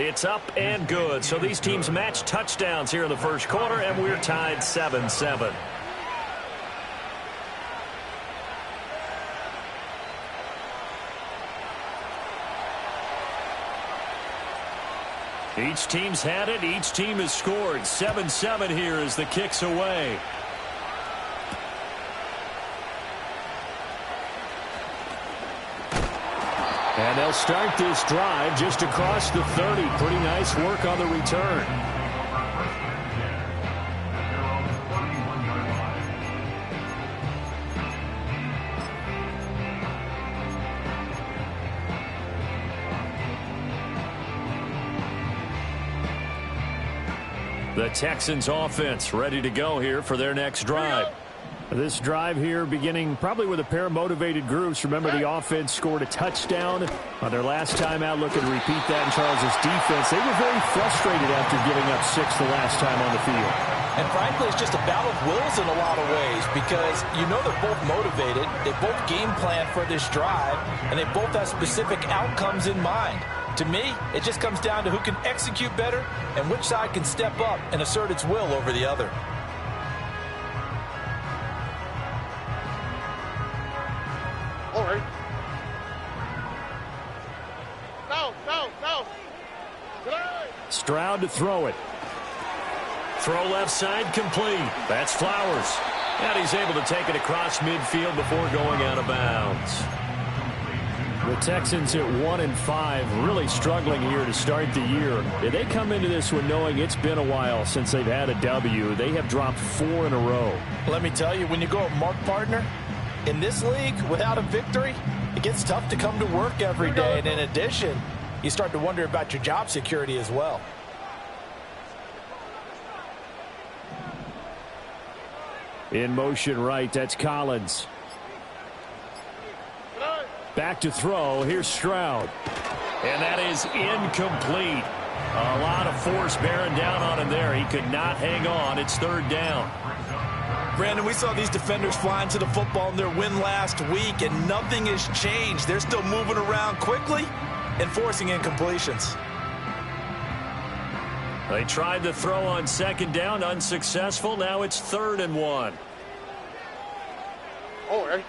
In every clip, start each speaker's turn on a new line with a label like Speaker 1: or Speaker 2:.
Speaker 1: It's up and good. So these teams match touchdowns here in the first quarter, and we're tied 7-7. Each team's had it. Each team has scored. 7-7 here as the kick's away. And they'll start this drive just across the 30. Pretty nice work on the return. The Texans offense ready to go here for their next drive. This drive here beginning probably with a pair of motivated groups. Remember, the offense scored a touchdown on their last time out. Looking to repeat that in Charles's defense. They were very frustrated after giving up 6 the last time on the field.
Speaker 2: And frankly, it's just a battle of wills in a lot of ways because you know they're both motivated. They both game plan for this drive, and they both have specific outcomes in mind. To me, it just comes down to who can execute better and which side can step up and assert its will over the other.
Speaker 3: All right. No.
Speaker 1: Stroud to throw it. Throw left side complete. That's Flowers. And he's able to take it across midfield before going out of bounds. The Texans at 1-5, really struggling here to start the year. They come into this one knowing it's been a while since they've had a W. They have dropped 4 in a row.
Speaker 2: Let me tell you, when you go a mark partner, in this league, without a victory, it gets tough to come to work every day. And in addition, you start to wonder about your job security as well.
Speaker 1: In motion right, that's Collins. Back to throw. Here's Stroud. And that is incomplete. A lot of force bearing down on him there. He could not hang on. It's 3rd down.
Speaker 2: Brandon, we saw these defenders flying to the football in their win last week, and nothing has changed. They're still moving around quickly and forcing incompletions.
Speaker 1: They tried to throw on 2nd down, unsuccessful. Now it's 3rd and 1.
Speaker 3: All right.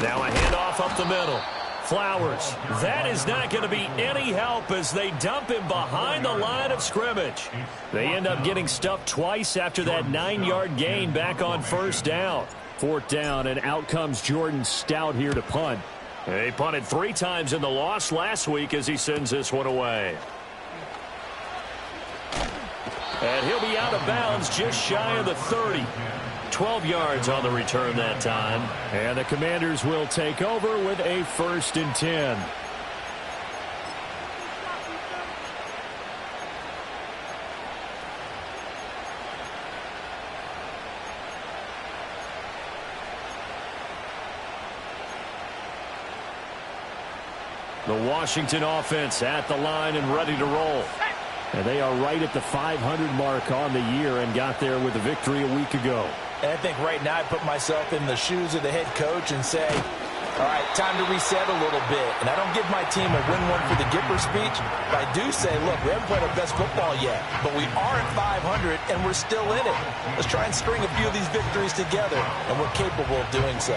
Speaker 1: Now a handoff up the middle. Flowers. That is not going to be any help as they dump him behind the line of scrimmage. They end up getting stuffed twice after that 9-yard gain back on 1st down. 4th down, and out comes Jordan Stout here to punt. They punted 3 times in the loss last week as he sends this one away. And he'll be out of bounds just shy of the 30. 12 yards on the return that time. And the Commanders will take over with a 1st and 10. The Washington offense at the line and ready to roll. And they are right at the 500 mark on the year and got there with a victory a week ago.
Speaker 2: And I think right now I put myself in the shoes of the head coach and say, all right, time to reset a little bit. And I don't give my team a win one for the Gipper speech, but I do say, look, we haven't played our best football yet, but we are at 500 and we're still in it. Let's try and string a few of these victories together, and we're capable of doing so.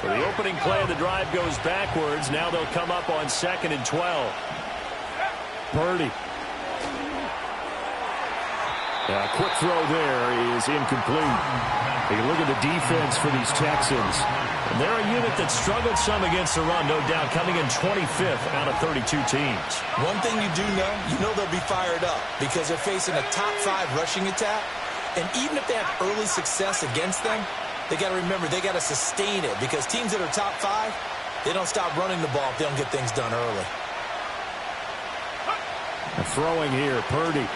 Speaker 1: The opening play of the drive goes backwards. Now they'll come up on 2nd and 12. Purdy. A quick throw there is incomplete. You look at the defense for these Texans. And they're a unit that struggled some against the run, no doubt, coming in 25th out of 32 teams.
Speaker 2: One thing you do know they'll be fired up because they're facing a top 5 rushing attack. And even if they have early success against them, they got to remember they got to sustain it because teams that are top 5, they don't stop running the ball if they don't get things done early.
Speaker 1: Throwing here, Purdy.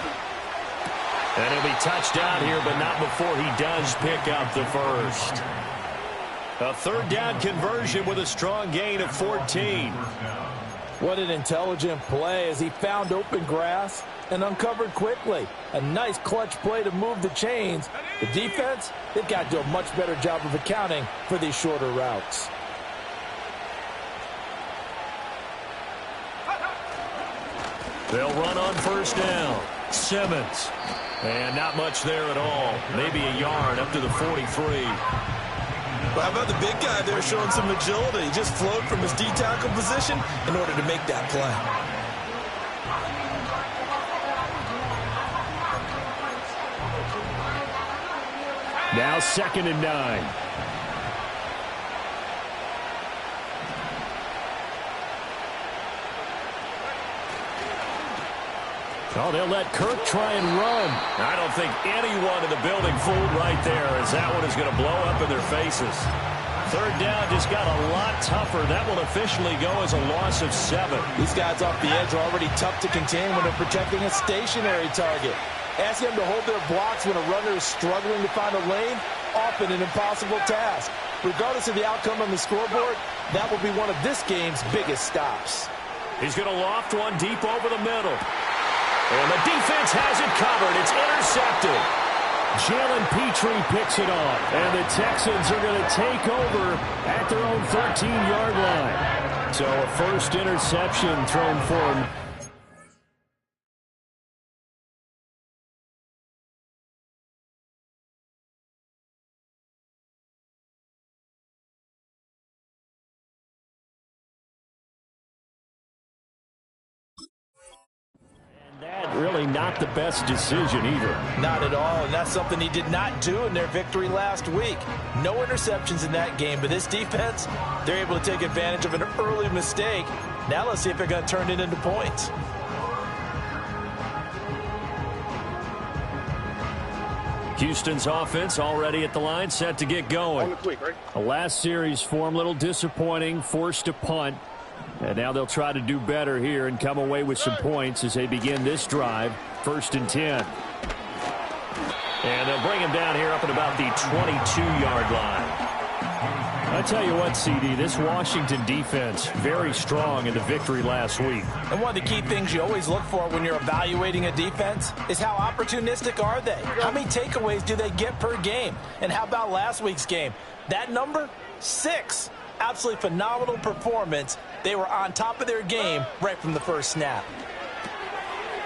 Speaker 1: And he'll be touched down here, but not before he does pick up the first. A 3rd down conversion with a strong gain of 14.
Speaker 2: What an intelligent play as he found open grass, and uncovered quickly. A nice clutch play to move the chains. The defense, they've got to do a much better job of accounting for these shorter routes.
Speaker 1: They'll run on first down. Simmons. And not much there at all. Maybe a yard up to the 43.
Speaker 2: Well, how about the big guy there showing some agility? He just flowed from his D-tackle position in order to make that play.
Speaker 1: Now 2nd and 9. Oh, they'll let Kirk try and run. I don't think anyone in the building fooled right there, as that one is going to blow up in their faces. 3rd down just got a lot tougher. That will officially go as a loss of 7.
Speaker 2: These guys off the edge are already tough to contain when they're protecting a stationary target. Ask them to hold their blocks when a runner is struggling to find a lane, often an impossible task. Regardless of the outcome on the scoreboard, that will be one of this game's biggest stops.
Speaker 1: He's going to loft one deep over the middle. And the defense has it covered. It's intercepted. Jalen Petrie picks it off. And the Texans are going to take over at their own 13-yard line. So a first interception thrown for him. That really not the best decision either.
Speaker 2: Not at all, and that's something he did not do in their victory last week. No interceptions in that game, but this defense, they're able to take advantage of an early mistake. Now let's see if they're going to turn it into points.
Speaker 1: Houston's offense already at the line, set to get going. The last series for him, a little disappointing, forced to punt. And now they'll try to do better here and come away with some points as they begin this drive. 1st and 10. And they'll bring him down here up at about the 22-yard line. I tell you what, CD, this Washington defense, very strong in the victory last week.
Speaker 2: And one of the key things you always look for when you're evaluating a defense is how opportunistic are they? How many takeaways do they get per game? And how about last week's game? That number? 6. Absolutely phenomenal performance. They were on top of their game right from the first snap.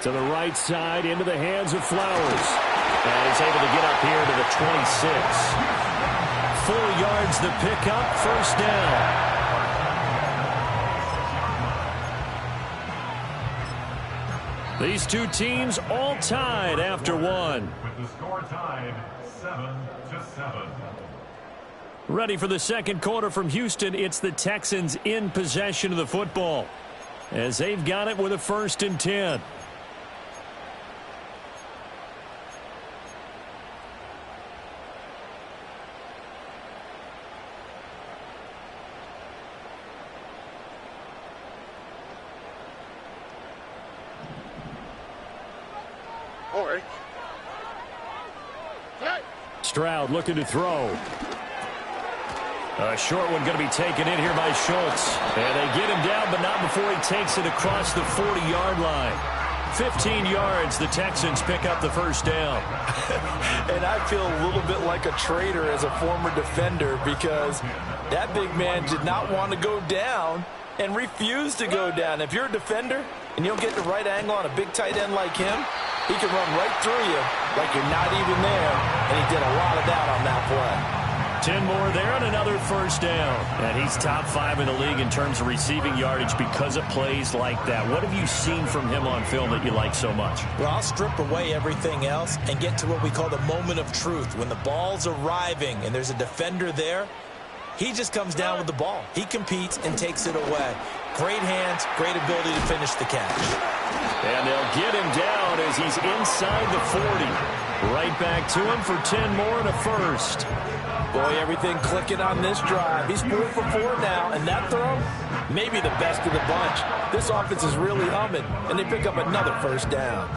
Speaker 1: To the right side, into the hands of Flowers. And he's able to get up here to the 26. 4 yards the pickup, 1st down. These two teams all tied after one.
Speaker 4: With the score tied 7-7.
Speaker 1: Ready for the second quarter from Houston. It's the Texans in possession of the football as they've got it with a 1st and 10.
Speaker 3: All right.
Speaker 1: Stroud looking to throw. A short one going to be taken in here by Schultz. And they get him down, but not before he takes it across the 40-yard line. 15 yards, the Texans pick up the 1st down.
Speaker 2: And I feel a little bit like a traitor as a former defender because that big man did not want to go down and refused to go down. If you're a defender and you'll get the right angle on a big tight end like him, he can run right through you like you're not even there. And he did a lot of that on that play.
Speaker 1: 10 more there and another 1st down. And he's top 5 in the league in terms of receiving yardage because of plays like that. What have you seen from him on film that you like so much?
Speaker 2: Well, I'll strip away everything else and get to what we call the moment of truth. When the ball's arriving and there's a defender there, he just comes down with the ball. He competes and takes it away. Great hands, great ability to finish the catch.
Speaker 1: And they'll get him down as he's inside the 40. Right back to him for 10 more and a 1st.
Speaker 2: Boy, everything clicking on this drive. He's 4 for 4 now, and that throw, maybe the best of the bunch. This offense is really humming, and they pick up another 1st down.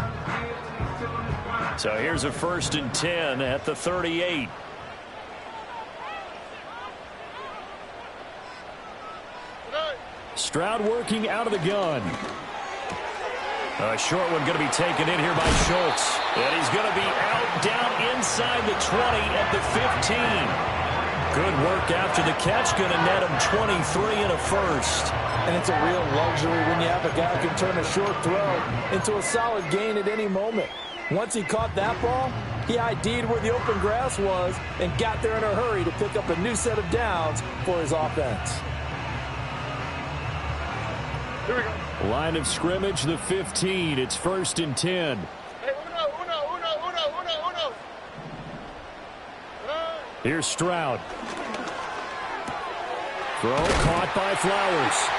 Speaker 1: So here's a 1st and 10 at the 38. Stroud working out of the gun. A short one going to be taken in here by Schultz. And he's going to be out down inside the 20 at the 15. Good work after the catch. Going to net him 23 and a first.
Speaker 2: And it's a real luxury when you have a guy who can turn a short throw into a solid gain at any moment. Once he caught that ball, he ID'd where the open grass was and got there in a hurry to pick up a new set of downs for his offense.
Speaker 3: Here we go.
Speaker 1: Line of scrimmage, the 15. It's 1st and 10.
Speaker 3: Hey, uno.
Speaker 1: Here's Stroud. Throw caught by Flowers.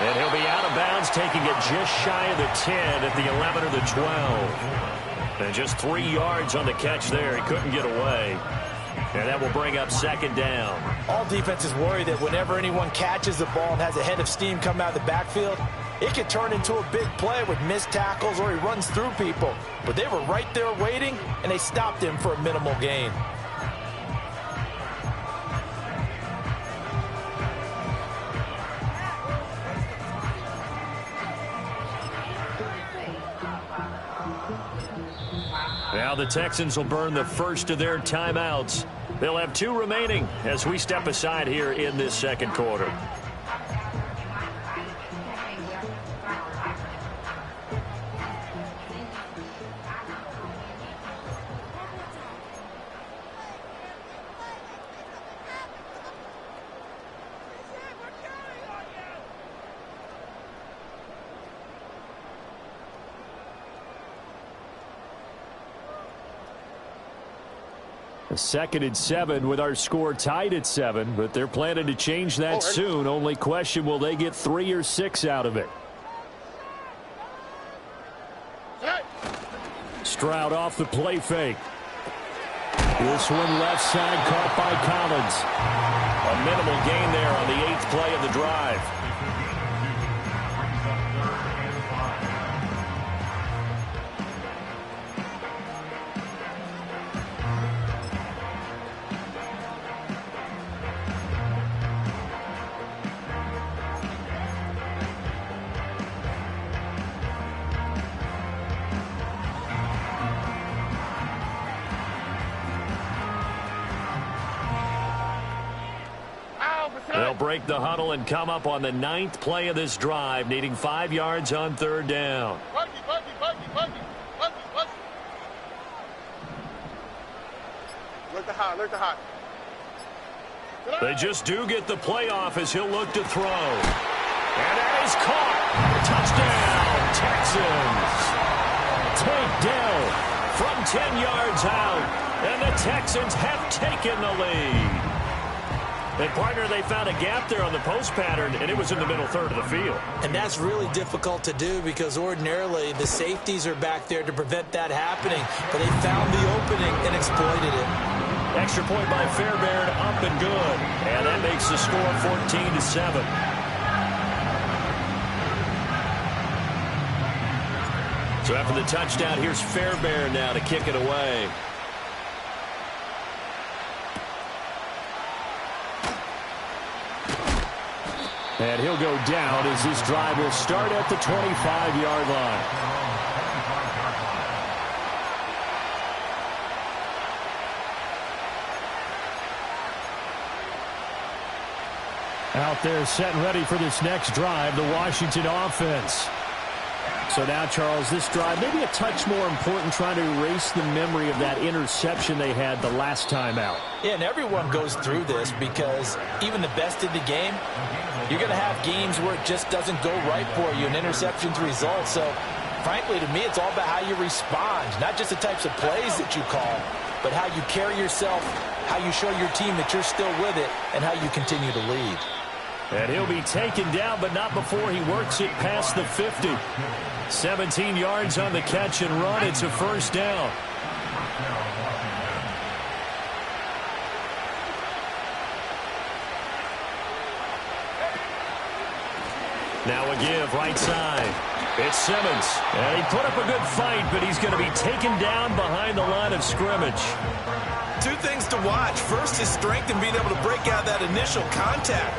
Speaker 1: And he'll be out of bounds, taking it just shy of the 10 at the 11 or the 12. And just 3 yards on the catch there. He couldn't get away. And that will bring up 2nd down.
Speaker 2: All defenses worry that whenever anyone catches the ball and has a head of steam come out of the backfield, it could turn into a big play with missed tackles or he runs through people. But they were right there waiting, and they stopped him for a minimal gain.
Speaker 1: Now the Texans will burn the first of their timeouts. They'll have 2 remaining as we step aside here in this 2nd quarter. A 2nd and 7 with our score tied at 7, but they're planning to change that soon. Only question, will they get 3 or 6 out of it? Stroud off the play fake. This one left side caught by Collins. A minimal gain there on the 8th play of the drive. They'll break the huddle and come up on the 9th play of this drive, needing 5 yards on 3rd down.
Speaker 3: Look the hot.
Speaker 1: They just do get the play off as he'll look to throw. And that is caught. Touchdown, Texans. Takedown from 10 yards out. And the Texans have taken the lead. And, partner, they found a gap there on the post pattern, and it was in the middle 3rd of the field.
Speaker 2: And that's really difficult to do because ordinarily the safeties are back there to prevent that happening. But they found the opening and exploited it.
Speaker 1: Extra point by Fairbairn, up and good. And that makes the score 14-7. So after the touchdown, here's Fairbairn now to kick it away. And he'll go down as this drive will start at the 25-yard line. Out there set and ready for this next drive, the Washington offense. So now, Charles, this drive maybe a touch more important, trying to erase the memory of that interception they had the last time out.
Speaker 2: Yeah, and everyone goes through this because even the best in the game, you're going to have games where it just doesn't go right for you, and interceptions result. So, frankly, to me, it's all about how you respond, not just the types of plays that you call, but how you carry yourself, how you show your team that you're still with it, and how you continue to lead.
Speaker 1: And he'll be taken down, but not before he works it past the 50. 17 yards on the catch and run. It's a 1st down. Now a give right side. It's Simmons. And he put up a good fight, but he's going to be taken down behind the line of scrimmage.
Speaker 2: 2 things to watch. First, his strength and being able to break out that initial contact.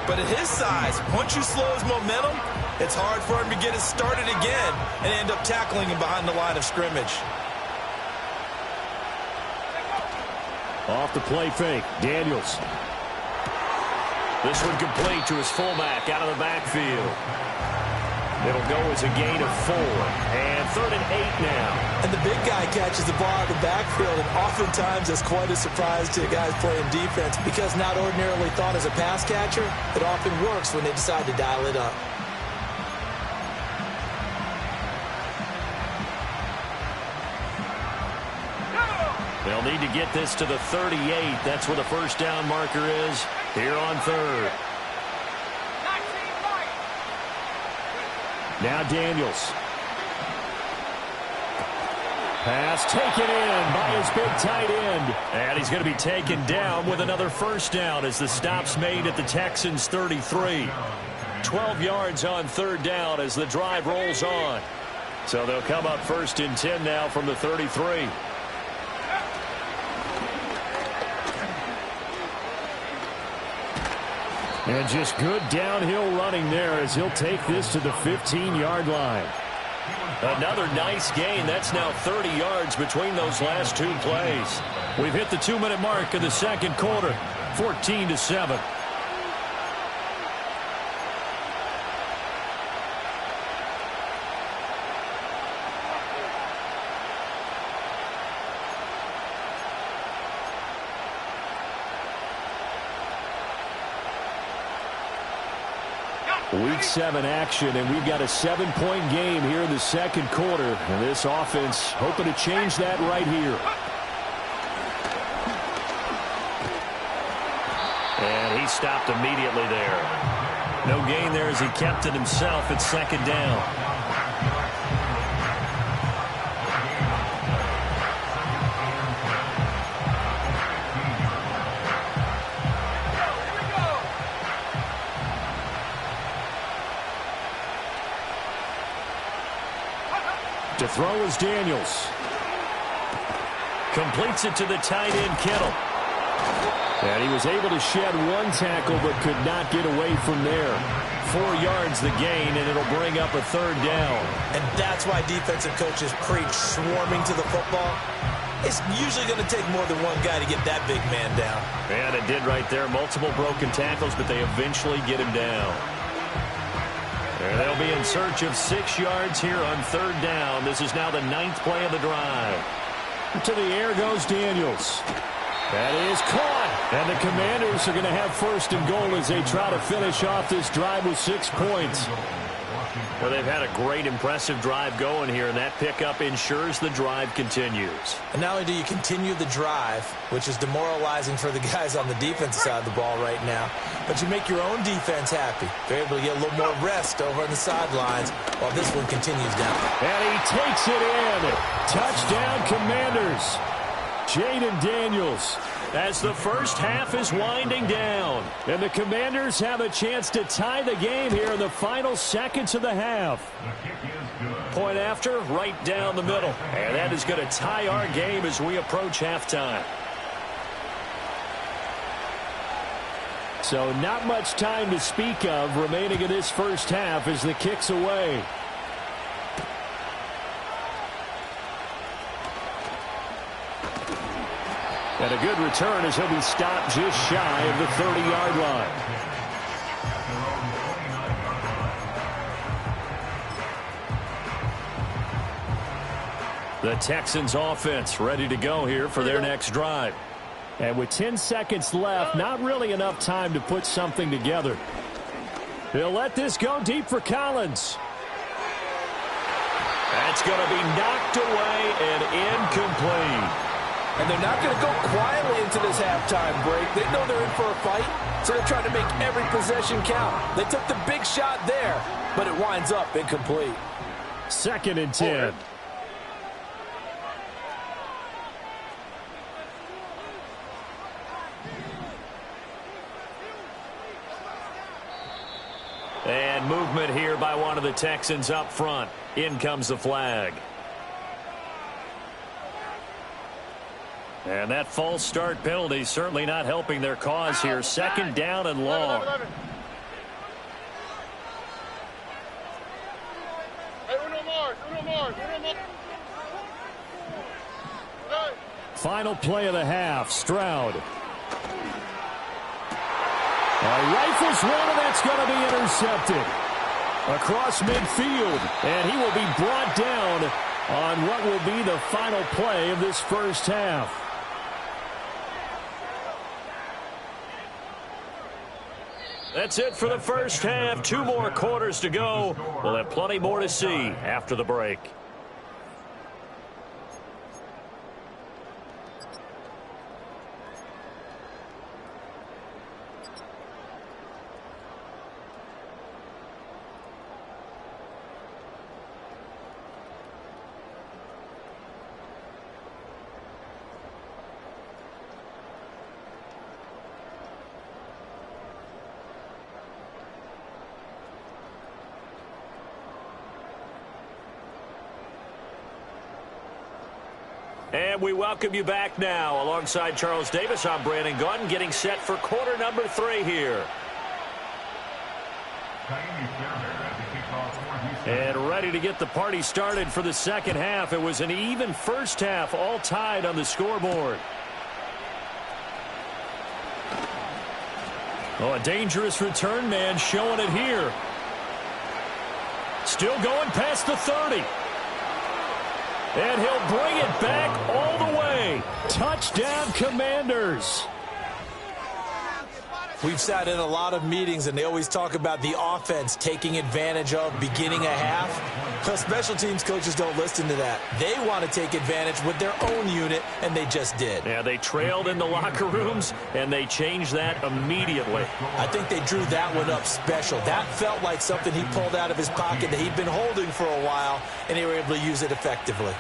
Speaker 2: But at his size, once you slow his momentum, it's hard for him to get it started again and end up tackling him behind the line of scrimmage.
Speaker 1: Off the play fake, Daniels. This one complete to his fullback out of the backfield. It'll go as a gain of 4. And 3rd and 8 now.
Speaker 2: And the big guy catches the ball out of the backfield, and oftentimes it's quite a surprise to guys playing defense because not ordinarily thought as a pass catcher, it often works when they decide to dial it up.
Speaker 1: They'll need to get this to the 38. That's where the first down marker is here on 3rd. Now Daniels. Pass taken in by his big tight end. And he's going to be taken down with another first down as the stop's made at the Texans' 33. 12 yards on 3rd down as the drive rolls on. So they'll come up 1st and 10 now from the 33. And just good downhill running there as he'll take this to the 15-yard line. Another nice gain. That's now 30 yards between those last 2 plays. We've hit the 2-minute mark of the 2nd quarter, 14-7. Week 7 action, and we've got a 7-point game here in the 2nd quarter. And this offense hoping to change that right here. And he stopped immediately there. No gain there as he kept it himself at 2nd down. To throw is Daniels. Completes it to the tight end, Kittle. And he was able to shed 1 tackle but could not get away from there. 4 yards the gain, and it'll bring up a 3rd down.
Speaker 2: And that's why defensive coaches preach swarming to the football. It's usually going to take more than one guy to get that big man down.
Speaker 1: And it did right there. Multiple broken tackles, but they eventually get him down. And they'll be in search of 6 yards here on 3rd down. This is now the 9th play of the drive. To the air goes Daniels. That is caught. And the Commanders are going to have 1st and goal as they try to finish off this drive with 6 points. Well, they've had a great, impressive drive going here, and that pickup ensures the drive continues.
Speaker 2: And not only do you continue the drive, which is demoralizing for the guys on the defensive side of the ball right now, but you make your own defense happy. They're able to get a little more rest over on the sidelines while this one continues down.
Speaker 1: And he takes it in. Touchdown, Commanders. Jaden Daniels. As the first half is winding down. And the Commanders have a chance to tie the game here in the final seconds of the half. Point after, right down the middle. And that is going to tie our game as we approach halftime. So not much time to speak of remaining in this first half as the kick's away. And a good return as he'll be stopped just shy of the 30-yard line. The Texans offense ready to go here for their next drive. And with 10 seconds left, not really enough time to put something together. They'll let this go deep for Collins. That's going to be knocked away and incomplete.
Speaker 2: And they're not going to go quietly into this halftime break. They know they're in for a fight, so they're trying to make every possession count. They took the big shot there, but it winds up incomplete.
Speaker 1: 2nd and 10. And movement here by one of the Texans up front. In comes the flag. And that false start penalty certainly not helping their cause here. 2nd down and long. Final play of the half. Stroud. Rifles one, and that's going to be intercepted. Across midfield, and he will be brought down on what will be the final play of this first half. That's it for the first half. 2 more quarters to go. We'll have plenty more to see after the break. And we welcome you back now. Alongside Charles Davis, I'm Brandon Gunn, getting set for quarter number 3 here. And ready to get the party started for the second half. It was an even first half, all tied on the scoreboard. Oh, a dangerous return man showing it here. Still going past the 30. And he'll bring it back all the way. Touchdown, Commanders.
Speaker 2: We've sat in a lot of meetings, and they always talk about the offense taking advantage of beginning a half. Well, special teams coaches don't listen to that. They want to take advantage with their own unit, and they just did.
Speaker 1: Yeah, they trailed in the locker rooms, and they changed that immediately.
Speaker 2: I think they drew that one up special. That felt like something he pulled out of his pocket that he'd been holding for a while, and they were able to use it effectively.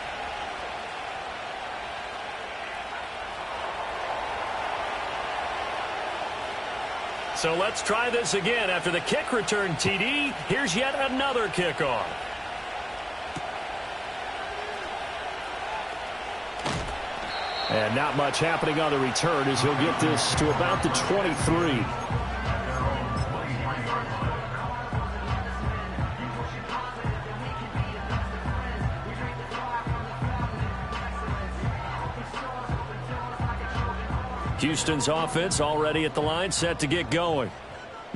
Speaker 1: So let's try this again. After the kick return TD, here's yet another kickoff. And not much happening on the return as he'll get this to about the 23. Houston's offense already at the line, set to get going.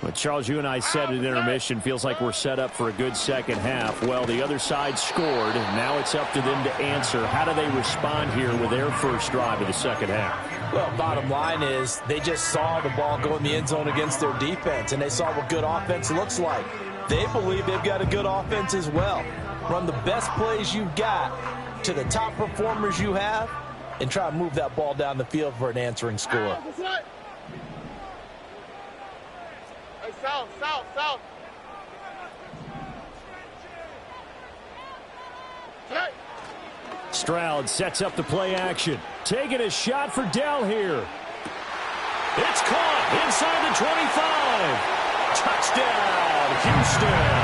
Speaker 1: But Charles, you and I said at intermission, feels like we're set up for a good second half. Well, the other side scored, and now it's up to them to answer. How do they respond here with their first drive of the second half?
Speaker 2: Well, bottom line is they just saw the ball go in the end zone against their defense, and they saw what good offense looks like. They believe they've got a good offense as well. Run the best plays you've got to the top performers you have, and try to move that ball down the field for an answering score.
Speaker 3: Hey, south, south, south.
Speaker 1: Stroud sets up the play action. Taking a shot for Dell here. It's caught inside the 25. Touchdown, Houston.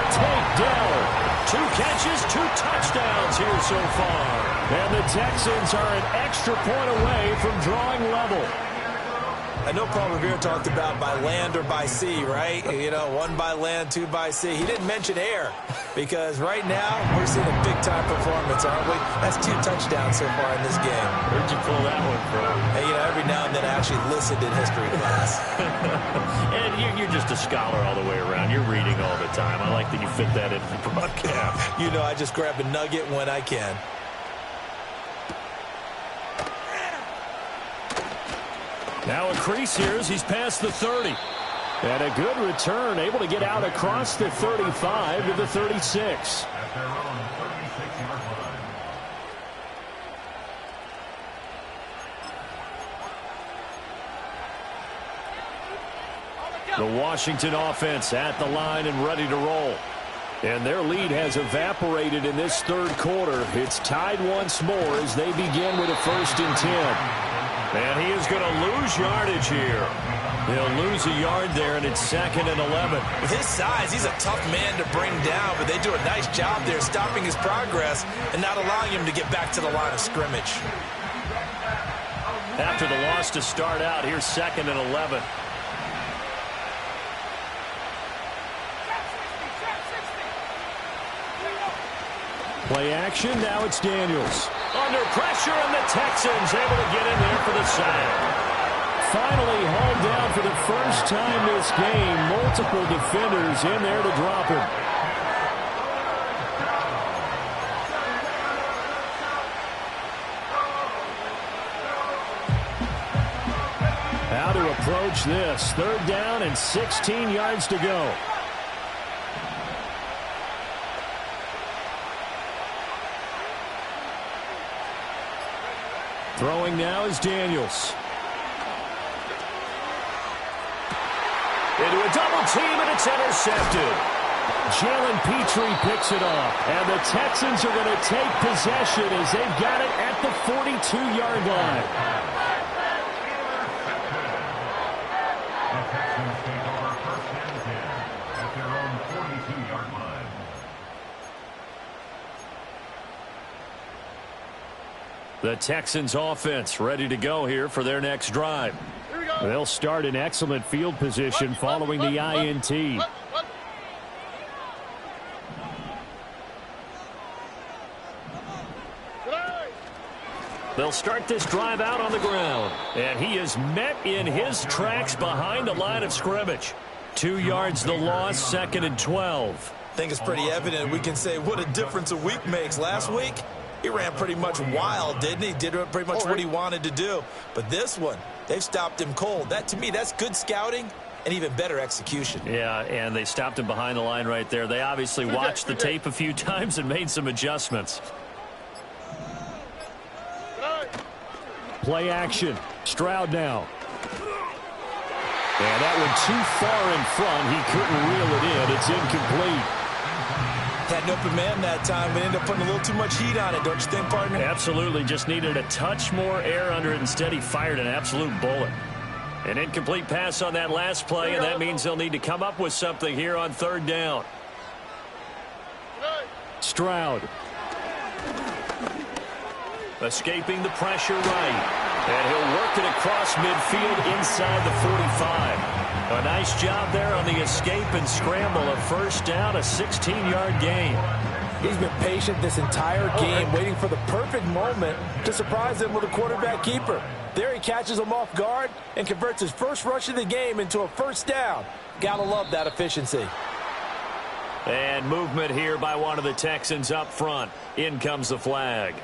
Speaker 1: Take Dell. 2 catches, 2 touchdowns here so far. And the Texans are an extra point away from drawing level.
Speaker 2: I know Paul Revere talked about by land or by sea, right? You know, 1 by land, 2 by sea. He didn't mention air because right now we're seeing a big-time performance, aren't we? That's 2 touchdowns so far in this game.
Speaker 1: Where'd you pull that one from?
Speaker 2: And, you know, every now and then I actually listened in history class.
Speaker 1: And you're just a scholar all the way around. You're reading all the time. I like that you fit that into the broadcast.
Speaker 2: You know, I just grab a nugget when I can.
Speaker 1: Now a crease here as he's past the 30. And a good return, able to get out across the 35 to the 36. The Washington offense at the line and ready to roll. And their lead has evaporated in this third quarter. It's tied once more as they begin with a 1st and 10. And he is going to lose yardage here. He'll lose a yard there, and it's 2nd and 11.
Speaker 2: With his size, he's a tough man to bring down, but they do a nice job there stopping his progress and not allowing him to get back to the line of scrimmage.
Speaker 1: After the loss to start out, here's 2nd and 11. Play action, now it's Daniels. Under pressure, and the Texans able to get in there for the sack. Finally hauled down for the first time this game. Multiple defenders in there to drop him. How to approach this. 3rd down and 16 yards to go. Throwing now is Daniels. Into a double team, and it's intercepted. Jalen Petrie picks it off, and the Texans are going to take possession as they've got it at the 42-yard line.
Speaker 4: The Texans take over 1st and 10 at their own 42-yard line.
Speaker 1: The Texans offense ready to go here for their next drive. They'll start in excellent field position following the INT. They'll start this drive out on the ground. And he is met in his tracks behind the line of scrimmage. 2 yards the loss, 2nd and 12.
Speaker 2: I think it's pretty evident. We can say what a difference a week makes. Last week, he ran pretty much wild, didn't he? Did pretty much what he wanted to do. But this one, they've stopped him cold. That, to me, that's good scouting and even better execution.
Speaker 1: Yeah, and they stopped him behind the line right there. They obviously watched the tape a few times and made some adjustments. Play action. Stroud now. And that one too far in front. He couldn't reel it in. It's incomplete.
Speaker 2: Had an open man that time, but ended up putting a little too much heat on it, don't you think, partner?
Speaker 1: Absolutely. Just needed a touch more air under it. Instead, he fired an absolute bullet. An incomplete pass on that last play, and that means they'll need to come up with something here on 3rd down. Stroud. Escaping the pressure right. And he'll work it across midfield inside the 45. A nice job there on the escape and scramble. A 1st down, a 16-yard gain.
Speaker 2: He's been patient this entire game, waiting for the perfect moment to surprise him with a quarterback keeper. There he catches him off guard and converts his first rush of the game into a 1st down. Gotta love that efficiency.
Speaker 1: And movement here by one of the Texans up front. In comes the flag.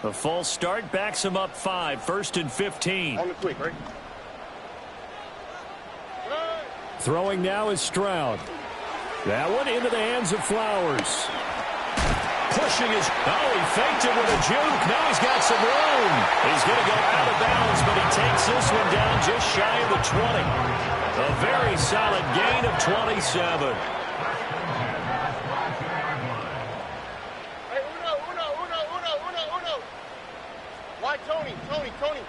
Speaker 1: A false start backs him up 5. 1st and 15.
Speaker 3: On the quick, right?
Speaker 1: Throwing now is Stroud. That one into the hands of Flowers. Pushing his... Oh, he faked it with a juke. Now he's got some room. He's going to go out of bounds, but he takes this one down just shy of the 20. A very solid gain of 27.
Speaker 3: Tony.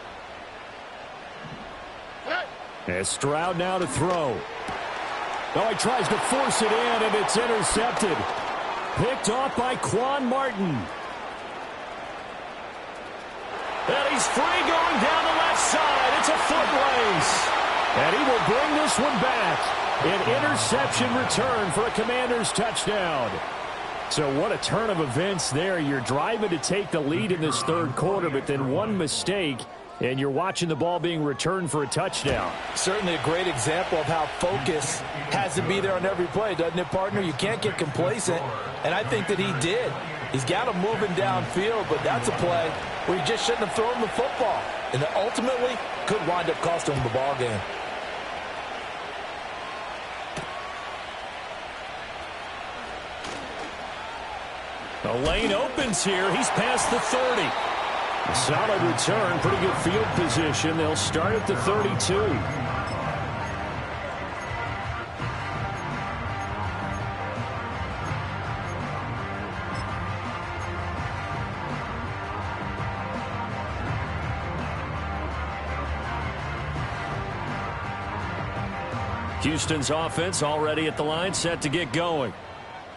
Speaker 1: As Stroud now to throw. Oh, he tries to force it in, and it's intercepted. Picked off by Quan Martin. And he's free going down the left side. It's a foot race. And he will bring this one back. An interception return for a Commanders touchdown. So what a turn of events there. You're driving to take the lead in this 3rd quarter, but then one mistake, and you're watching the ball being returned for a touchdown.
Speaker 2: Certainly a great example of how focus has to be there on every play, doesn't it, partner? You can't get complacent, and I think that he did. He's got him moving downfield, but that's a play where you just shouldn't have thrown the football. And that ultimately could wind up costing him the ball game.
Speaker 1: The lane opens here. He's past the 30. A solid return. Pretty good field position. They'll start at the 32. Houston's offense already at the line, set to get going.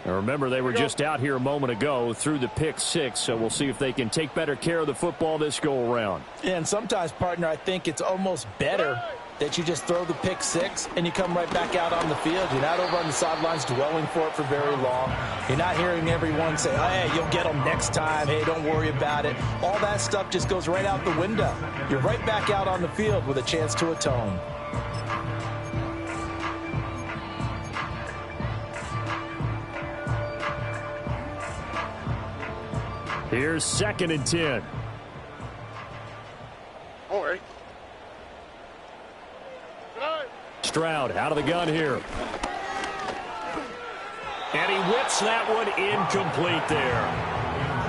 Speaker 1: Now remember, they were just out here a moment ago through the pick 6, so we'll see if they can take better care of the football this go-around.
Speaker 2: And sometimes, partner, I think it's almost better that you just throw the pick six and you come right back out on the field. You're not over on the sidelines dwelling for it for very long. You're not hearing everyone say, oh, hey, you'll get them next time. Hey, don't worry about it. All that stuff just goes right out the window. You're right back out on the field with a chance to atone.
Speaker 1: Here's 2nd and 10.
Speaker 3: All right.
Speaker 1: Stroud out of the gun here. And he whips that one incomplete there.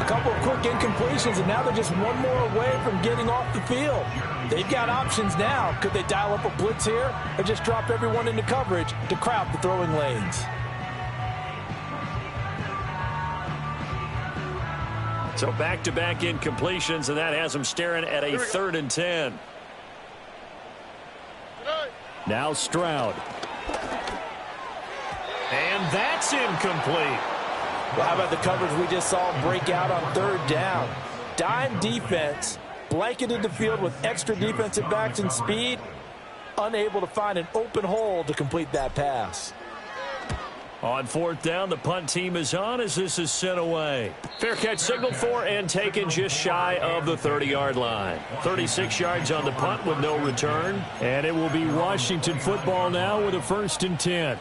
Speaker 2: A couple of quick incompletions, and now they're just one more away from getting off the field. They've got options now. Could they dial up a blitz here or just drop everyone into coverage to crowd the throwing lanes?
Speaker 1: So back-to-back incompletions, and that has them staring at a 3rd and 10. Now Stroud. And that's incomplete.
Speaker 2: Well, how about the coverage we just saw break out on 3rd down? Dime defense, blanketed the field with extra defensive backs and speed, unable to find an open hole to complete that pass.
Speaker 1: On 4th down, the punt team is on as this is sent away. Fair catch signaled for and taken just shy of the 30-yard line. 36 yards on the punt with no return. And it will be Washington football now with a 1st and 10.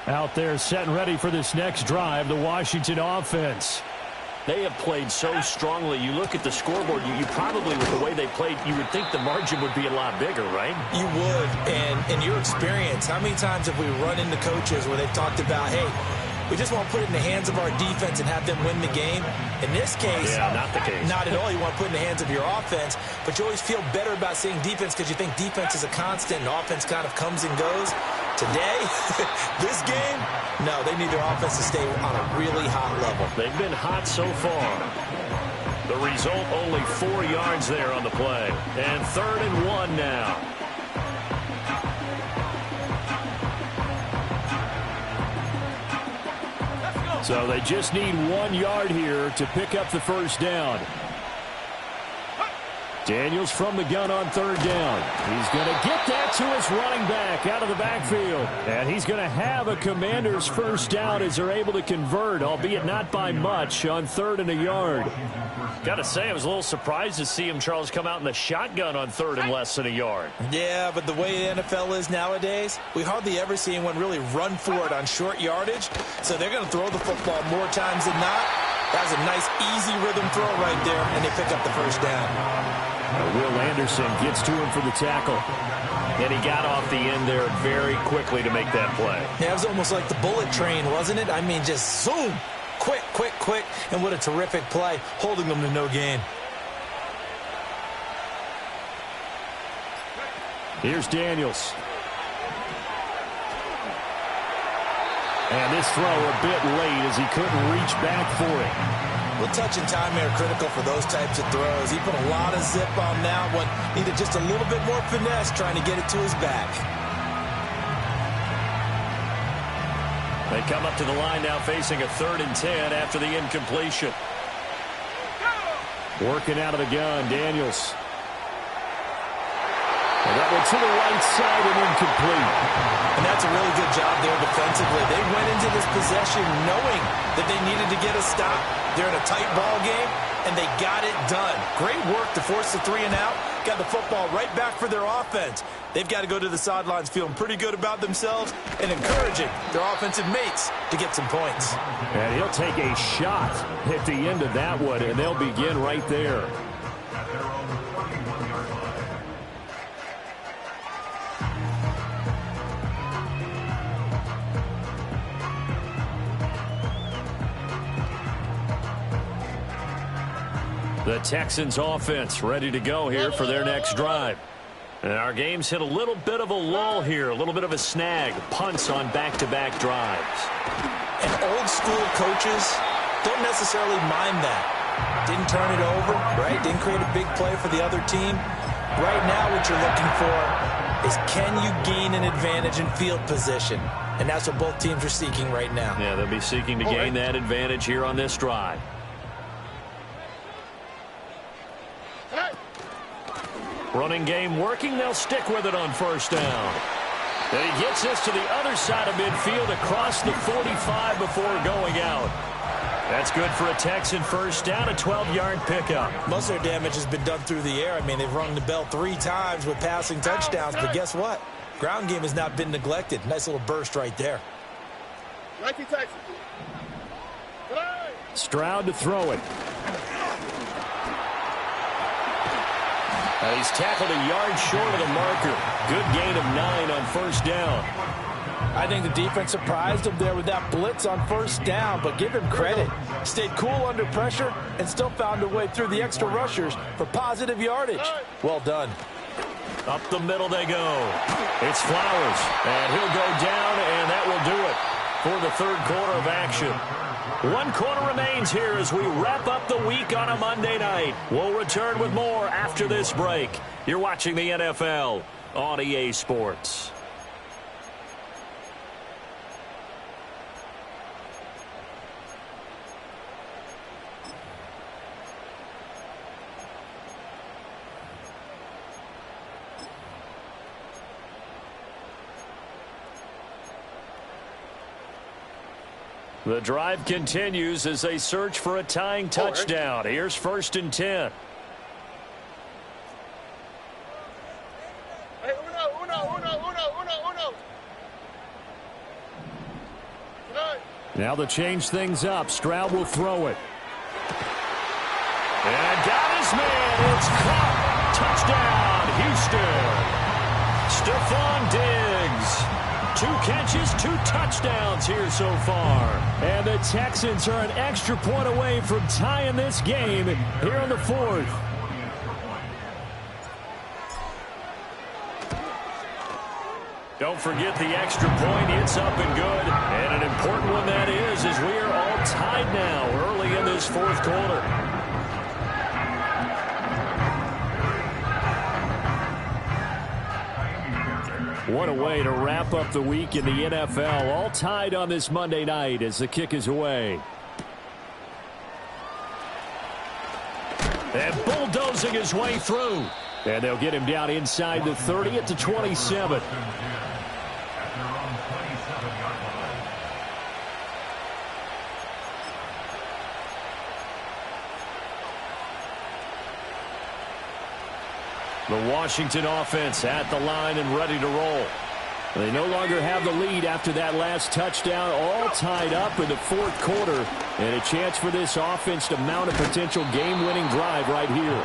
Speaker 1: Out there set and ready for this next drive, the Washington offense. They have played so strongly. You look at the scoreboard, you probably, with the way they played, you would think the margin would be a lot bigger, right?
Speaker 2: You would. And in your experience, how many times have we run into coaches where they've talked about, hey, we just want to put it in the hands of our defense and have them win the game? In this case,
Speaker 1: yeah, not the case.
Speaker 2: Not at all. You want to put it in the hands of your offense, but you always feel better about seeing defense because you think defense is a constant and offense kind of comes and goes. Today, this game, no, they need their offense to stay on a really hot level.
Speaker 1: They've been hot so far. The result, only 4 yards there on the play. And 3rd and 1 now. So they just need 1 yard here to pick up the 1st down. Daniels from the gun on 3rd down. He's going to get that to his running back out of the backfield. And he's going to have a Commander's 1st down as they're able to convert, albeit not by much, on 3rd and a yard. Got to say, I was a little surprised to see him, Charles, come out in the shotgun on 3rd and less than a yard.
Speaker 2: Yeah, but the way the NFL is nowadays, we hardly ever see anyone really run for it on short yardage. So they're going to throw the football more times than not. That was a nice, easy rhythm throw right there, and they pick up the 1st down.
Speaker 1: Will Anderson gets to him for the tackle. And he got off the end there very quickly to make that play.
Speaker 2: Yeah, it was almost like the bullet train, wasn't it? I mean, just zoom. Quick, quick, quick. And what a terrific play, holding them to no gain.
Speaker 1: Here's Daniels. And this throw a bit late as he couldn't reach back for it.
Speaker 2: Well, touch and time are critical for those types of throws. He put a lot of zip on that one. Needed just a little bit more finesse trying to get it to his back.
Speaker 1: They come up to the line now facing a 3rd and 10 after the incompletion. Working out of the gun, Daniels. And that one to the right side and incomplete.
Speaker 2: And that's a really good job there defensively. They went into this possession knowing that they needed to get a stop. They're in a tight ball game, and they got it done. Great work to force the 3 and out. Got the football right back for their offense. They've got to go to the sidelines feeling pretty good about themselves and encouraging their offensive mates to get some points.
Speaker 1: And he'll take a shot at the end of that one, and they'll begin right there. The Texans offense ready to go here for their next drive. And our game's hit a little bit of a lull here, a little bit of a snag. Punts on back-to-back drives.
Speaker 2: And old school coaches don't necessarily mind that. Didn't turn it over, right? Didn't create a big play for the other team. Right now what you're looking for is can you gain an advantage in field position? And that's what both teams are seeking right now.
Speaker 1: Yeah, they'll be seeking to gain that advantage here on this drive. Running game working. They'll stick with it on first down. And he gets this to the other side of midfield across the 45 before going out. That's good for a Texan first down, a 12-yard pickup.
Speaker 2: Most of their damage has been done through the air. I mean, they've rung the bell 3 times with passing touchdowns, but guess what? Ground game has not been neglected. Nice little burst right there.
Speaker 1: Stroud to throw it. He's tackled a yard short of the marker. Good gain of 9 on first down.
Speaker 2: I think the defense surprised him there with that blitz on first down, but give him credit. Stayed cool under pressure and still found a way through the extra rushers for positive yardage. Well done.
Speaker 1: Up the middle they go. It's Flowers, and he'll go down, and that will do it for the third quarter of action. 1 quarter remains here as we wrap up the week on a Monday night. We'll return with more after this break. You're watching the NFL on EA Sports. The drive continues as they search for a tying touchdown. Here's 1st and 10.
Speaker 3: Hey, uno.
Speaker 1: Now to change things up, Stroud will throw it. And got his man. It's caught. Touchdown, Houston. Stephon Diggs. 2 catches, 2 touchdowns here so far. And the Texans are an extra point away from tying this game here in the 4th. Don't forget the extra point. It's up and good. And an important one that is, as we are all tied now early in this 4th quarter. What a way to wrap up the week in the NFL. All tied on this Monday night as the kick is away. And bulldozing his way through. And they'll get him down inside the 30 at the 27. The Washington offense at the line and ready to roll. They no longer have the lead after that last touchdown, all tied up in the 4th quarter. And a chance for this offense to mount a potential game-winning drive right here.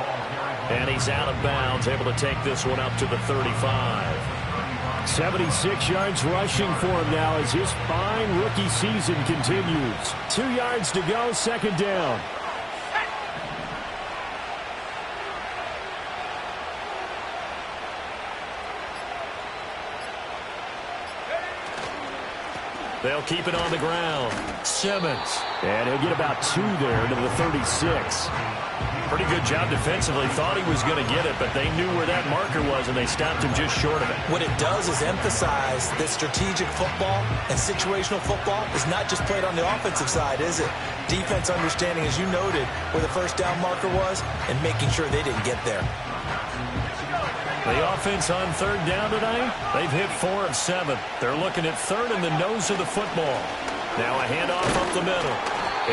Speaker 1: And he's out of bounds, able to take this one up to the 35. 76 yards rushing for him now as his fine rookie season continues. 2 yards to go, 2nd down. They'll keep it on the ground. Simmons. And he'll get about 2 there to the 36. Pretty good job defensively. Thought he was going to get it, but they knew where that marker was, and they stopped him just short of it.
Speaker 2: What it does is emphasize that strategic football and situational football is not just played on the offensive side, is it? Defense understanding, as you noted, where the first down marker was and making sure they didn't get there.
Speaker 1: The offense on 3rd down tonight, they've hit 4 of 7. They're looking at 3rd in the nose of the football. Now a handoff up the middle.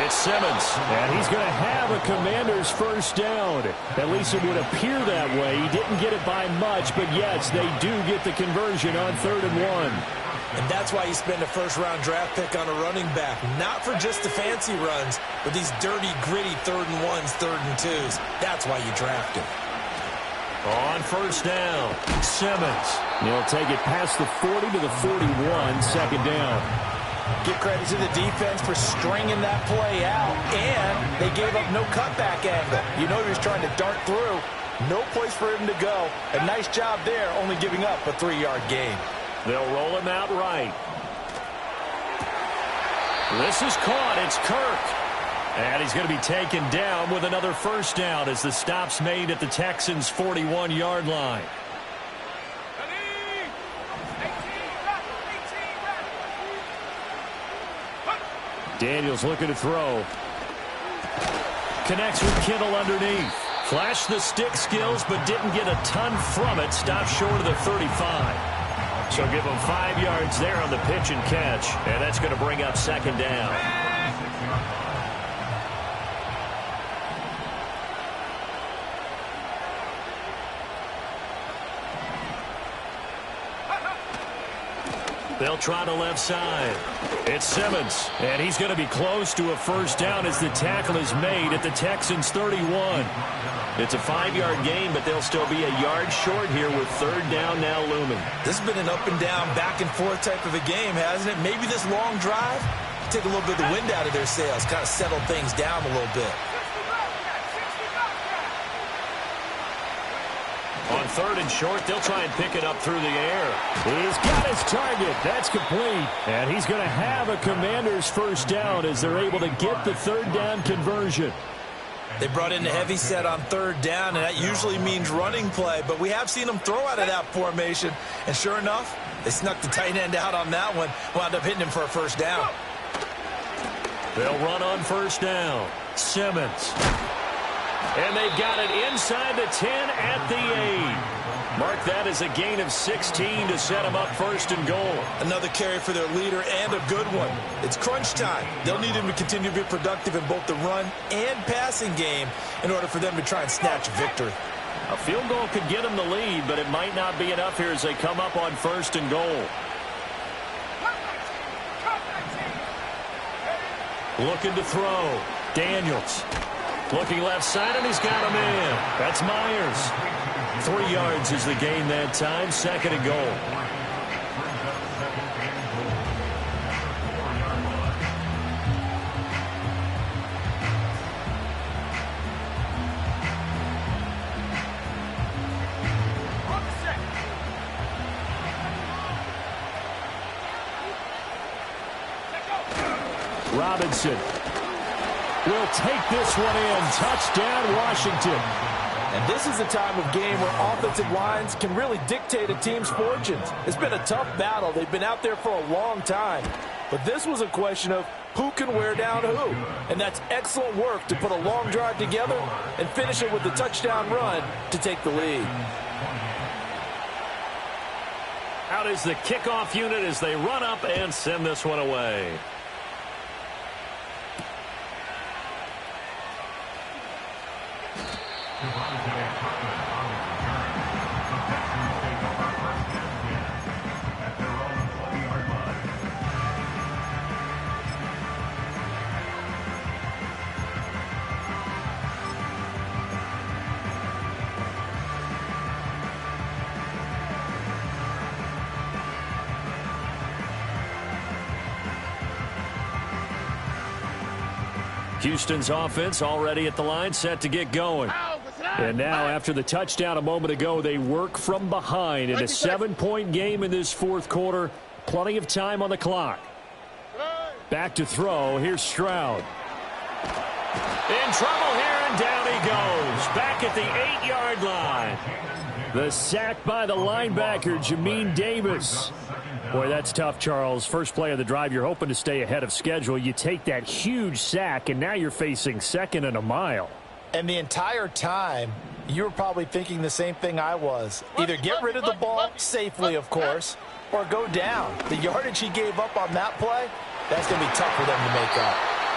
Speaker 1: It's Simmons, and he's going to have a Commander's first down. At least it would appear that way. He didn't get it by much, but yes, they do get the conversion on 3rd and 1.
Speaker 2: And that's why you spend a first-round draft pick on a running back. Not for just the fancy runs, but these dirty, gritty 3rd and 1s, 3rd and 2s. That's why you draft him.
Speaker 1: On first down, Simmons. He'll take it past the 40 to the 41, 2nd down.
Speaker 2: Give credit to the defense for stringing that play out, and they gave up no cutback angle. You know he was trying to dart through. No place for him to go. A nice job there, only giving up a 3-yard gain.
Speaker 1: They'll roll him out right. This is caught. It's Kirk. And he's going to be taken down with another first down as the stop's made at the Texans' 41-yard line. Daniels looking to throw. Connects with Kittle underneath. Flashed the stick skills, but didn't get a ton from it. Stopped short of the 35. So give him 5 yards there on the pitch and catch. And that's going to bring up second down. They'll try the left side. It's Simmons, and he's going to be close to a first down as the tackle is made at the Texans' 31. It's a 5-yard gain, but they'll still be a yard short here with third down now looming.
Speaker 2: This has been an up and down, back and forth type of a game, hasn't it? Maybe this long drive, take a little bit of the wind out of their sails, kind of settle things down a little bit.
Speaker 1: On third and short, they'll try and pick it up through the air. He's got his target. That's complete. And he's going to have a Commander's first down as they're able to get the third down conversion.
Speaker 2: They brought in a heavy set on third down, and that usually means running play. But we have seen them throw out of that formation. And sure enough, they snuck the tight end out on that one. Wound up hitting him for a first down.
Speaker 1: They'll run on first down. Simmons. And they've got it inside the 10 at the 8. Mark that as a gain of 16 to set them up first and goal.
Speaker 2: Another carry for their leader and a good one. It's crunch time. They'll need him to continue to be productive in both the run and passing game in order for them to try and snatch a victory.
Speaker 1: A field goal could get them the lead, but it might not be enough here as they come up on first and goal. Looking to throw. Daniels. Looking left side, and he's got a man. That's Myers. 3 yards is the gain that time. Second and goal. Robinson will take this one in. Touchdown, Washington.
Speaker 5: And this is a time of game where offensive lines can really dictate a team's fortunes. It's been a tough battle. They've been out there for a long time. But this was a question of who can wear down who. And that's excellent work to put a long drive together and finish it with a touchdown run to take the lead.
Speaker 1: Out is the kickoff unit as they run up and send this one away. Houston's offense already at the line, set to get going. And now, after the touchdown a moment ago, they work from behind in a 7-point game in this fourth quarter. Plenty of time on the clock. Back to throw. Here's Stroud. In trouble here, and down he goes. Back at the 8-yard line. The sack by the linebacker, Jamin Davis. Boy, that's tough, Charles. First play of the drive, you're hoping to stay ahead of schedule. You take that huge sack, and now you're facing second and a mile.
Speaker 2: And the entire time, you were probably thinking the same thing I was. Either get rid of the ball safely, of course, or go down. The yardage he gave up on that play, that's going to be tough for them to make up.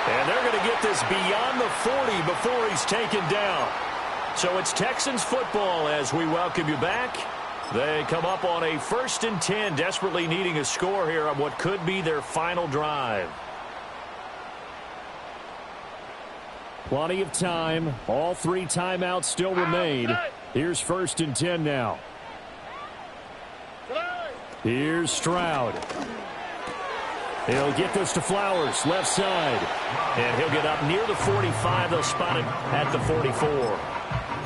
Speaker 1: And they're going to get this beyond the 40 before he's taken down. So it's Texans football as we welcome you back. They come up on a 1st and 10, desperately needing a score here on what could be their final drive. Plenty of time. All 3 timeouts still remain. Here's 1st and 10 now. Here's Stroud. He'll get this to Flowers, left side. And he'll get up near the 45. They'll spot it at the 44.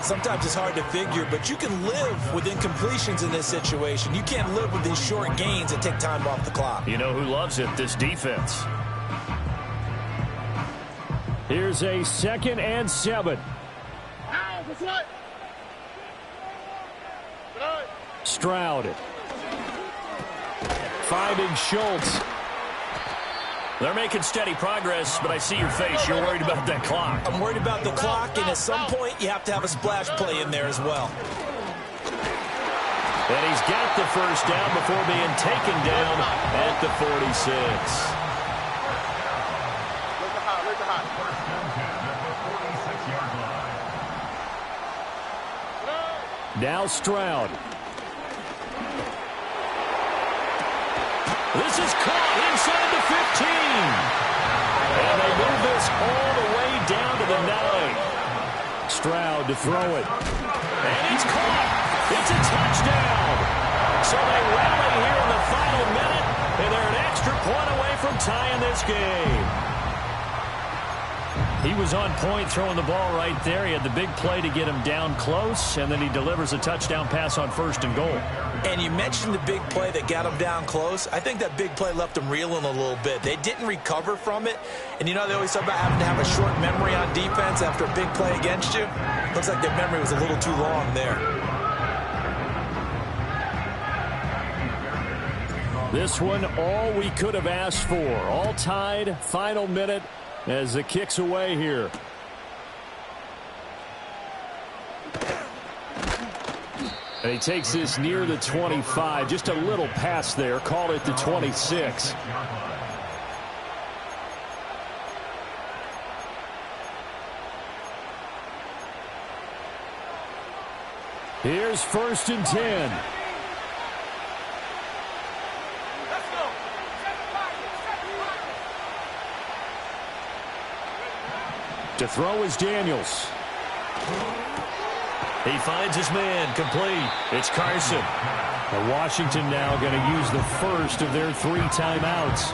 Speaker 2: Sometimes it's hard to figure, but you can live with incompletions in this situation. You can't live with these short gains that take time off the clock.
Speaker 1: You know who loves it? This defense. Here's a 2nd and 7. Stroud. Finding Schultz. They're making steady progress, but I see your face. You're worried about that clock.
Speaker 5: I'm worried about the clock, and at some point, you have to have a splash play in there as well.
Speaker 1: And he's got the first down before being taken down at the 46. Now Stroud. This is caught inside the 15. And they move this all the way down to the 9. Stroud to throw it. And it's caught. It's a touchdown. So they rally here in the final minute, and they're an extra point away from tying this game. He was on point throwing the ball right there. He had the big play to get him down close, and then he delivers a touchdown pass on 1st and goal.
Speaker 5: And you mentioned the big play that got him down close. I think that big play left him reeling a little bit. They didn't recover from it. And you know, they always talk about having to have a short memory on defense after a big play against you. Looks like their memory was a little too long there.
Speaker 1: This one, all we could have asked for. All tied, final minute as the kick's away here. And he takes this near the 25. Just a little pass there. Called it the 26. Here's 1st and 10. To throw is Daniels. He finds his man, complete. It's Carson. And Washington now going to use the first of their 3 timeouts,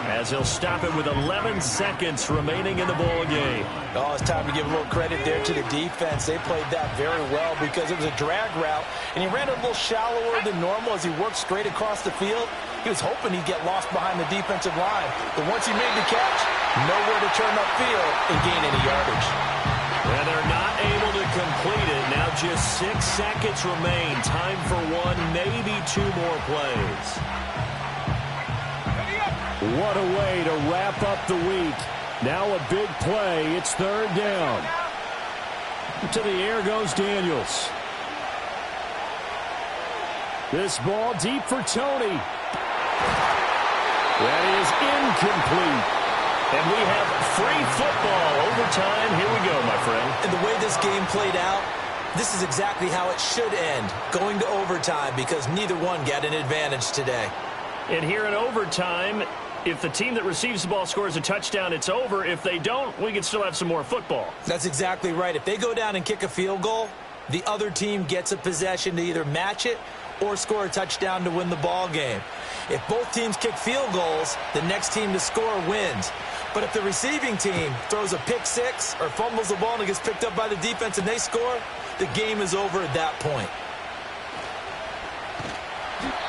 Speaker 1: as he'll stop it with 11 seconds remaining in the ball game.
Speaker 5: Oh, it's time to give a little credit there to the defense. They played that very well because it was a drag route, and he ran a little shallower than normal as he worked straight across the field. He was hoping he'd get lost behind the defensive line, but once he made the catch, nowhere to turn upfield and gain any yardage.
Speaker 1: And they're not able to complete it. Now just 6 seconds remain. Time for 1, maybe 2 more plays. What a way to wrap up the week. Now a big play. It's 3rd down. To the air goes Daniels. This ball deep for Tony. That is incomplete. And we have free football overtime. Here we go, my friend.
Speaker 5: And the way this game played out, this is exactly how it should end, going to overtime, because neither one got an advantage today.
Speaker 1: And here in overtime, if the team that receives the ball scores a touchdown, it's over. If they don't, we can still have some more football.
Speaker 5: That's exactly right. If they go down and kick a field goal, the other team gets a possession to either match it or score a touchdown to win the ball game. If both teams kick field goals, the next team to score wins. But if the receiving team throws a pick 6 or fumbles the ball and it gets picked up by the defense and they score, the game is over at that point.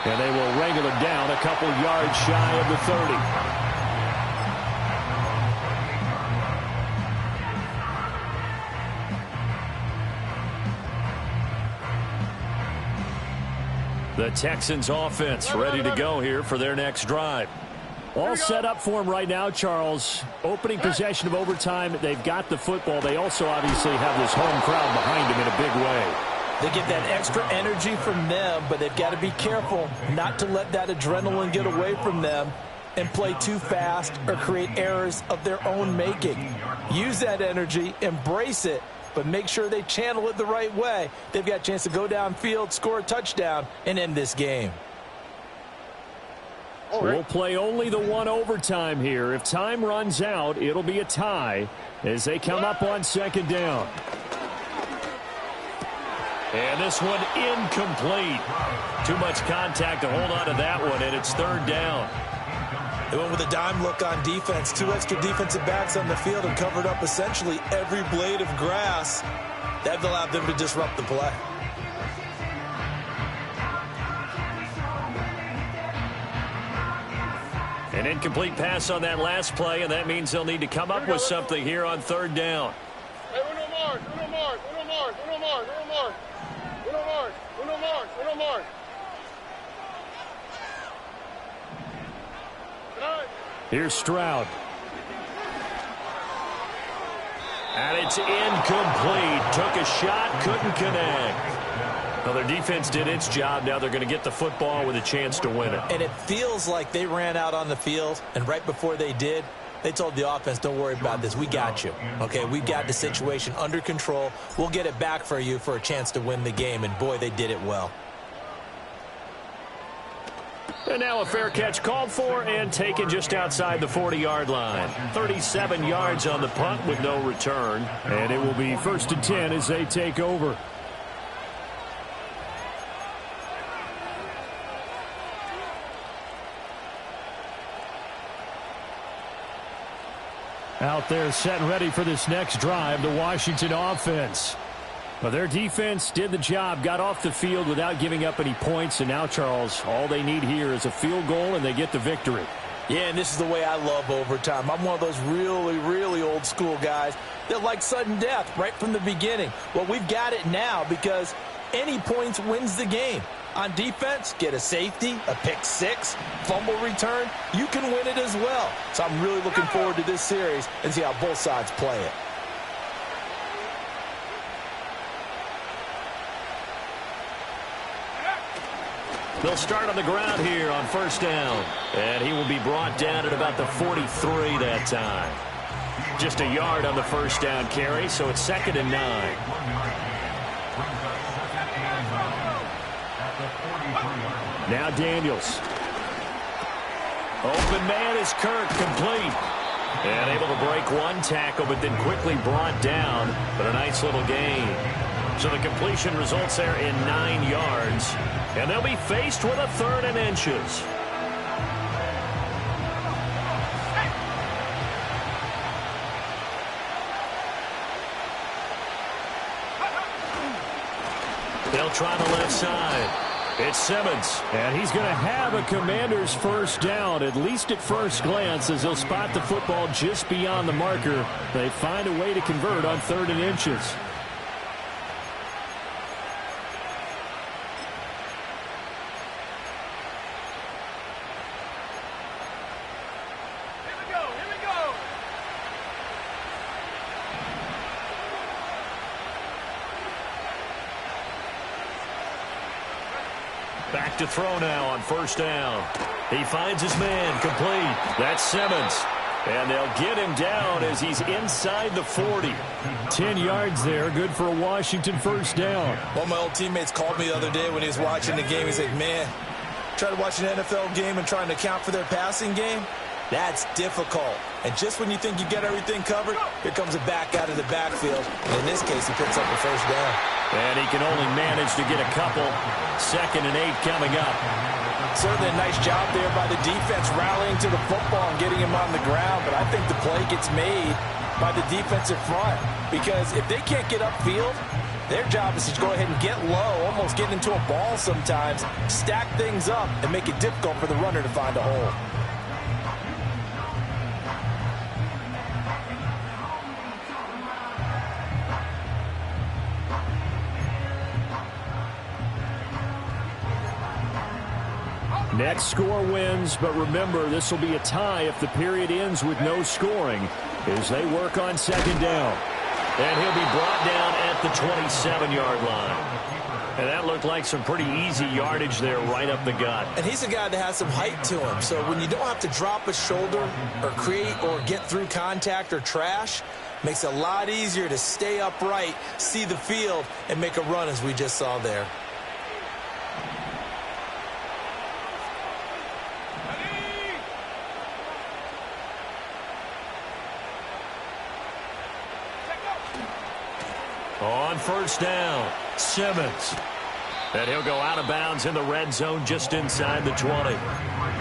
Speaker 1: And they will wrangle it down a couple yards shy of the 30. The Texans offense ready to go here for their next drive. All set up for them right now, Charles. Opening possession of overtime. They've got the football. They also obviously have this home crowd behind them in a big way.
Speaker 5: They get that extra energy from them, but they've got to be careful not to let that adrenaline get away from them and play too fast or create errors of their own making. Use that energy, embrace it, but make sure they channel it the right way. They've got a chance to go downfield, score a touchdown, and end this game.
Speaker 1: We'll play only the 1 overtime here. If time runs out, it'll be a tie as they come up on 2nd down. And this one incomplete. Too much contact to hold on to that one, and it's 3rd down.
Speaker 5: They went with a dime look on defense. 2 extra defensive backs on the field and covered up essentially every blade of grass. That allowed them to disrupt the play.
Speaker 1: An incomplete pass on that last play, and that means they'll need to come up with something here on 3rd down.
Speaker 3: Hey, uno more.
Speaker 1: Here's Stroud. And it's incomplete. Took a shot, couldn't connect. Well, their defense did its job. Now they're going to get the football with a chance to win it.
Speaker 2: And it feels like they ran out on the field, and right before they did, they told the offense, don't worry about this. We got you. Okay, we've got the situation under control. We'll get it back for you for a chance to win the game. And, boy, they did it well.
Speaker 1: And now a fair catch called for and taken just outside the 40-yard line. 37 yards on the punt with no return. And it will be 1st and 10 as they take over. Out there set and ready for this next drive, the Washington offense. Well, their defense did the job, got off the field without giving up any points, and now, Charles, all they need here is a field goal, and they get the victory.
Speaker 2: Yeah, and this is the way I love overtime. I'm one of those really, really old school guys that like sudden death right from the beginning. Well, we've got it now because any points wins the game. On defense, get a safety, a pick six, fumble return. You can win it as well. So I'm really looking forward to this series and see how both sides play it.
Speaker 1: They'll start on the ground here on 1st down. And he will be brought down at about the 43 that time. Just a yard on the 1st down carry, so it's 2nd and 9. Now Daniels. Open man is Kirk, complete. And able to break one tackle, but then quickly brought down. But a nice little gain. So the completion results there in 9 yards. And they'll be faced with a 3rd and inches. They'll try the left side. It's Simmons, and he's going to have a Commander's 1st down, at least at first glance, as they'll spot the football just beyond the marker. They find a way to convert on 3rd and inches. Back to throw now on 1st down. He finds his man, complete. That's Simmons. And they'll get him down as he's inside the 40. 10 yards there, good for a Washington 1st down.
Speaker 2: One of my old teammates called me the other day when he was watching the game. He said, man, try to watch an NFL game and trying to account for their passing game? That's difficult. And just when you think you get everything covered, here comes a back out of the backfield. And in this case, he picks up the 1st down.
Speaker 1: And he can only manage to get a couple. 2nd and 8 coming up.
Speaker 2: Certainly a nice job there by the defense rallying to the football and getting him on the ground. But I think the play gets made by the defensive front. Because if they can't get upfield, their job is to go ahead and get low, almost get into a ball sometimes, stack things up, and make it difficult for the runner to find a hole.
Speaker 1: Next score wins, but remember, this will be a tie if the period ends with no scoring as they work on 2nd down. And he'll be brought down at the 27-yard line. And that looked like some pretty easy yardage there right up the gut.
Speaker 2: And he's a guy that has some height to him. So when you don't have to drop a shoulder or create or get through contact or trash, makes it a lot easier to stay upright, see the field, and make a run as we just saw there.
Speaker 1: On 1st down, Simmons. And he'll go out of bounds in the red zone just inside the 20.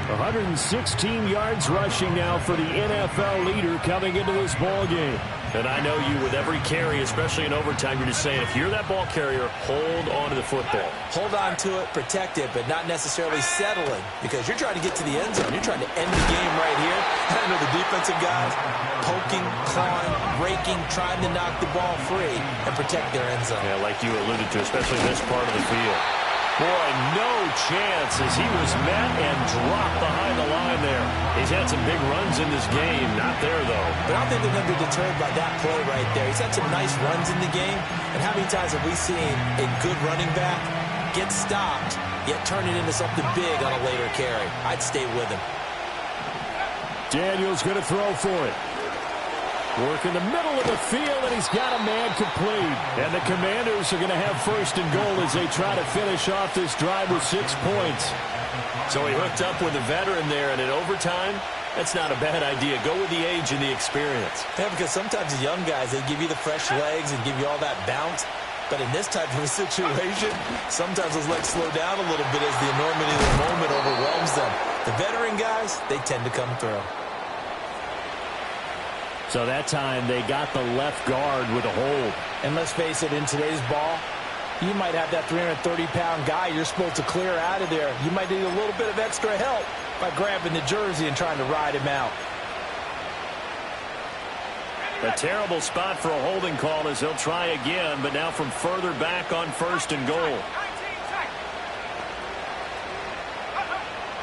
Speaker 1: 116 yards rushing now for the NFL leader coming into this ball game. And I know you, with every carry, especially in overtime, you're just saying, if you're that ball carrier, hold on to the football.
Speaker 2: Hold on to it, protect it, but not necessarily settling, because you're trying to get to the end zone. You're trying to end the game right here. I know the defensive guys poking, clawing, raking, trying to knock the ball free and protect their end zone.
Speaker 1: Yeah, like you alluded to, especially this part of the field. Boy, no chance as he was met and dropped behind the line there. He's had some big runs in this game. Not there, though.
Speaker 2: But I don't think they're going to be deterred by that play right there. He's had some nice runs in the game. And how many times have we seen a good running back get stopped, yet turn it into something big on a later carry? I'd stay with him.
Speaker 1: Daniels going to throw for it. Work in the middle of the field, and he's got a man complete. And the Commanders are going to have first and goal as they try to finish off this drive with 6 points. So he hooked up with a veteran there, and in overtime, that's not a bad idea. Go with the age and the experience.
Speaker 2: Yeah, because sometimes the young guys, they give you the fresh legs and give you all that bounce. But in this type of a situation, sometimes those legs slow down a little bit as the enormity of the moment overwhelms them. The veteran guys, they tend to come through.
Speaker 1: So that time they got the left guard with a hold.
Speaker 5: And let's face it, in today's ball, you might have that 330-pound guy you're supposed to clear out of there. You might need a little bit of extra help by grabbing the jersey and trying to ride him out.
Speaker 1: A terrible spot for a holding call as he'll try again, but now from further back on first and goal.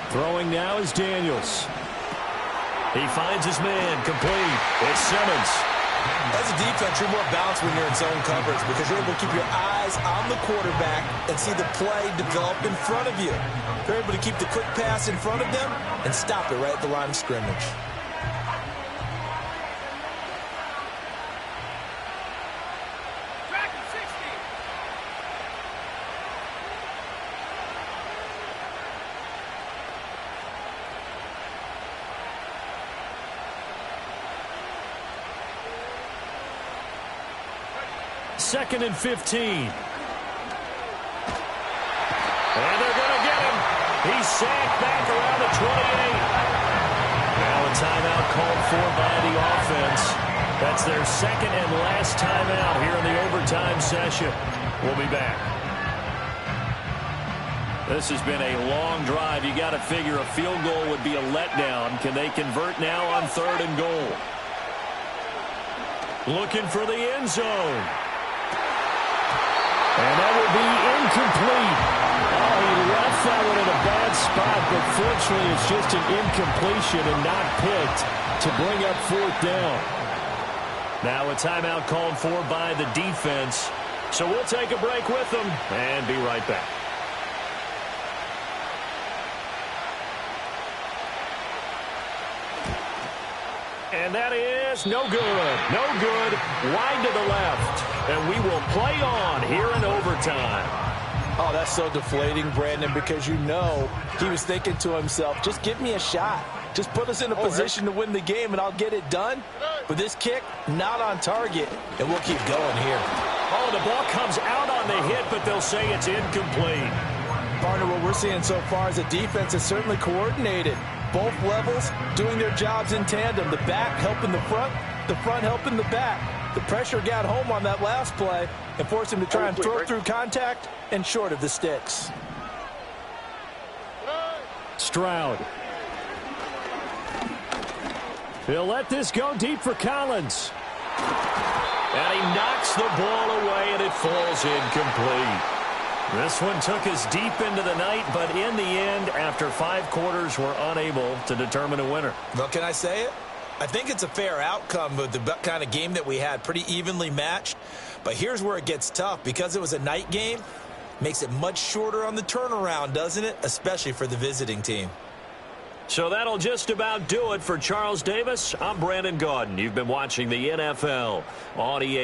Speaker 1: Throwing now is Daniels. He finds his man complete. It's Simmons.
Speaker 2: As a defense, you're more balanced when you're in zone coverage because you're able to keep your eyes on the quarterback and see the play develop in front of you. You're able to keep the quick pass in front of them and stop it right at the line of scrimmage.
Speaker 1: Second and 15. And they're going to get him. He's sacked back around the 28. Now a timeout called for by the offense. That's their second and last timeout here in the overtime session. We'll be back. This has been a long drive. You got to figure a field goal would be a letdown. Can they convert now on third and goal? Looking for the end zone. And that will be incomplete. Oh, he left that one in a bad spot, but fortunately it's just an incompletion and not picked to bring up fourth down. Now a timeout called for by the defense. So we'll take a break with them and be right back. And that is no good. No good. Wide to the left. And we will play on here in overtime.
Speaker 5: Oh, that's so deflating, Brandon, because you know he was thinking to himself, just give me a shot. Just put us in a position to win the game, and I'll get it done. But this kick, not on target, and we'll keep going here.
Speaker 1: Oh, the ball comes out on the hit, but they'll say it's incomplete.
Speaker 5: Partner, what we're seeing so far is the defense is certainly coordinated. Both levels doing their jobs in tandem. The back helping the front helping the back. The pressure got home on that last play and forced him to try and throw through contact and short of the sticks.
Speaker 1: Stroud. He'll let this go deep for Collins. And he knocks the ball away, and it falls incomplete. This one took us deep into the night, but in the end, after 5 quarters, we're unable to determine a winner.
Speaker 2: Well, can I say it? I think it's a fair outcome with the kind of game that we had, pretty evenly matched. But here's where it gets tough. Because it was a night game, makes it much shorter on the turnaround, doesn't it? Especially for the visiting team.
Speaker 1: So that'll just about do it for Charles Davis. I'm Brandon Gaudin. You've been watching the NFL on EA.